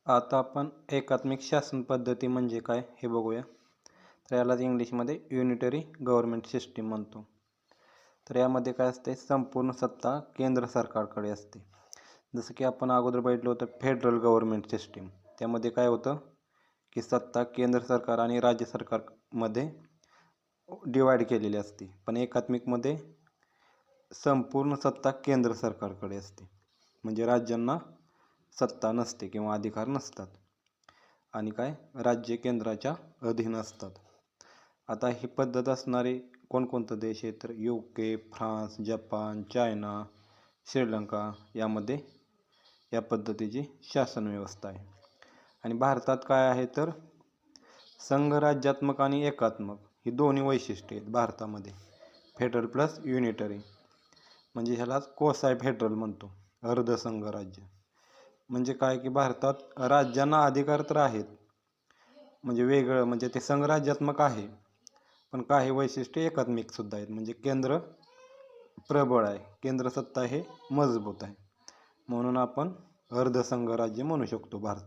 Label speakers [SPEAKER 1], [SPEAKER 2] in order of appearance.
[SPEAKER 1] आता आपण एकात्मिक शासन पद्धती म्हणजे काय हे बघूया. तर यालाच इंग्लिशमध्ये युनिटरी गव्हर्नमेंट सिस्टीम म्हणतो. तर यामध्ये काय असते, संपूर्ण सत्ता केंद्र सरकारकडे असते. जसं की आपण अगोदर बघितलं होतं फेडरल गव्हर्नमेंट सिस्टीम. त्यामध्ये काय होतं की सत्ता केंद्र सरकार आणि राज्य सरकारमध्ये डिवाईड केलेली असते. पण एकात्मिकमध्ये संपूर्ण सत्ता केंद्र सरकारकडे असते, म्हणजे राज्यांना सत्ता नसते किंवा अधिकार नसतात आणि काय राज्य केंद्राच्या अधीन असतात. आता ही पद्धत असणारे कोणकोणते देश आहेत तर UK, France, Japan, China, Sri Lanka यामध्ये या पद्धतीची शासन व्यवस्था आहे. आणि भारतात काय आहे तर संघराज्यात्मक आणि एकात्मक ही दोन्ही वैशिष्ट्ये आहेत भारतामध्ये. फेडरल प्लस युनिटरी म्हणजे ह्यालाच कोसाय फेडरल म्हणतो, अर्धसंघ राज्य. म्हणजे काय की भारतात राज्यांना अधिकार तर आहेत, म्हणजे वेगळं म्हणजे ते संघराज्यात्मक आहे, पण काही वैशिष्ट्ये एकात्मिक सुद्धा आहेत. म्हणजे केंद्र प्रबळ आहे, केंद्र सत्ता हे मजबूत आहे, म्हणून आपण अर्धसंघ राज्य म्हणू शकतो भारत.